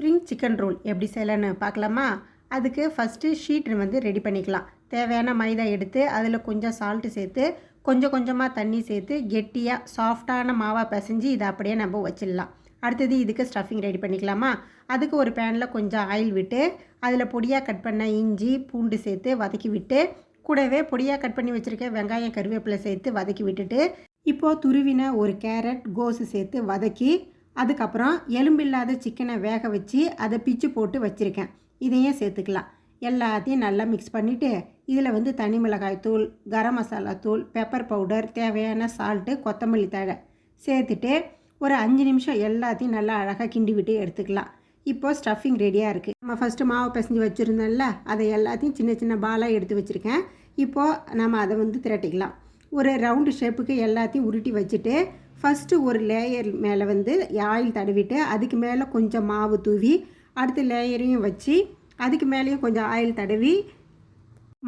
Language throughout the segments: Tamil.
ஸ்ப்ரிங் சிக்கன் ரோல் எப்படி செய்யலான்னு பார்க்கலாமா? அதுக்கு ஃபஸ்ட்டு ஷீட் வந்து ரெடி பண்ணிக்கலாம். தேவையான மைதா எடுத்து அதில் கொஞ்சம் சால்ட்டு சேர்த்து கொஞ்சம் கொஞ்சமாக தண்ணி சேர்த்து கெட்டியாக சாஃப்டான மாவாக பிசைஞ்சு இதை அப்படியே நம்ம வச்சிடலாம். அடுத்தது இதுக்கு ஸ்டஃபிங் ரெடி பண்ணிக்கலாமா? அதுக்கு ஒரு பேனில் கொஞ்சம் ஆயில் விட்டு அதில் பொடியாக கட் பண்ண இஞ்சி பூண்டு சேர்த்து வதக்கி விட்டு கூடவே பொடியாக கட் பண்ணி வச்சுருக்க வெங்காயம் கருவேப்பிலை சேர்த்து வதக்கி விட்டுட்டு இப்போது துருவின ஒரு கேரட் கோஸு சேர்த்து வதக்கி அதுக்கப்புறம் எலும்பில்லாத சிக்கனை வேக வச்சு அதை பிச்சு போட்டு வச்சுருக்கேன். இதையும் சேர்த்துக்கலாம். எல்லாத்தையும் நல்லா மிக்ஸ் பண்ணிவிட்டு இதில் வந்து தனி மிளகாய் தூள், கரம் மசாலா தூள், பெப்பர் பவுடர், தேவையான சால்ட்டு, கொத்தமல்லி தழை சேர்த்துட்டு ஒரு 5 நிமிஷம் எல்லாத்தையும் நல்லா அழகாக கிண்டி விட்டு எடுத்துக்கலாம். இப்போது ஸ்டஃபிங் ரெடியாக இருக்குது. நம்ம ஃபஸ்ட்டு மாவு பிசைஞ்சு வச்சுருந்தோம்ல, அதை எல்லாத்தையும் சின்ன சின்ன பாலாக எடுத்து வச்சுருக்கேன். இப்போது நம்ம அதை வந்து திரட்டிக்கலாம். ஒரு ரவுண்டு ஷேப்புக்கு எல்லாத்தையும் உருட்டி வச்சுட்டு ஃபஸ்ட்டு ஒரு லேயர் மேலே வந்து ஆயில் தடவிட்டு அதுக்கு மேலே கொஞ்சம் மாவு தூவி அடுத்த லேயரையும் வச்சு அதுக்கு மேலேயும் கொஞ்சம் ஆயில் தடவி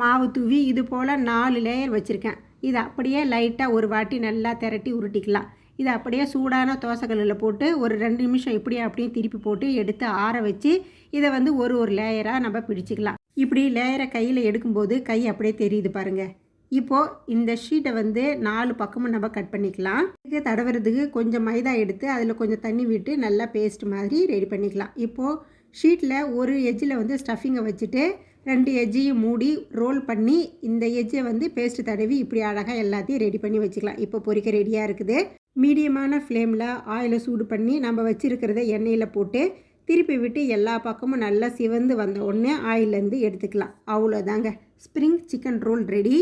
மாவு தூவி இது போல் 4 லேயர் வச்சுருக்கேன். இதை அப்படியே லைட்டாக ஒரு வாட்டி நல்லா திரட்டி உருட்டிக்கலாம். இதை அப்படியே சூடான தோசைக்கல்லில் போட்டு ஒரு 2 நிமிஷம் இப்படியே அப்படியே திருப்பி போட்டு எடுத்து ஆற வச்சு இதை வந்து ஒரு லேயராக நம்ம பிடிச்சிக்கலாம். இப்படி லேயரை கையில் எடுக்கும்போது கை அப்படியே தெரியுது பாருங்கள். இப்போது இந்த ஷீட்டை வந்து 4 பக்கமும் நம்ம கட் பண்ணிக்கலாம். இதுக்கு தடவுறதுக்கு கொஞ்சம் மைதா எடுத்து அதில் கொஞ்சம் தண்ணி விட்டு நல்லா பேஸ்ட் மாதிரி ரெடி பண்ணிக்கலாம். இப்போது ஷீட்டில் ஒரு எஜ்ஜில் வந்து ஸ்டஃபிங்கை வச்சுட்டு 2 எஜ்ஜையும் மூடி ரோல் பண்ணி இந்த எஜ்ஜை வந்து பேஸ்ட் தடவி இப்படி அழகாக எல்லாத்தையும் ரெடி பண்ணி வச்சுக்கலாம். இப்போ பொரிக்க ரெடியாக இருக்குது. மீடியமான ஃப்ளேமில் ஆயிலை சூடு பண்ணி நம்ம வச்சுருக்கிறத எண்ணெயில் போட்டு திருப்பி விட்டு எல்லா பக்கமும் நல்லா சிவந்து வந்த உடனே ஆயிலேருந்து எடுத்துக்கலாம். அவ்வளோதாங்க, ஸ்ப்ரிங் சிக்கன் ரோல் ரெடி.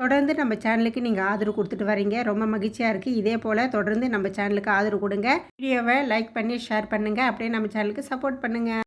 தொடர்ந்து நம்ம சேனலுக்கு நீங்கள் ஆதரவு கொடுத்துட்டு வரீங்க, ரொம்ப மகிழ்ச்சியாக இருக்குது. இதே போல் தொடர்ந்து நம்ம சேனலுக்கு ஆதரவு கொடுங்க. வீடியோவை லைக் பண்ணி ஷேர் பண்ணுங்கள். அப்படியே நம்ம சேனலுக்கு சப்போர்ட் பண்ணுங்கள்.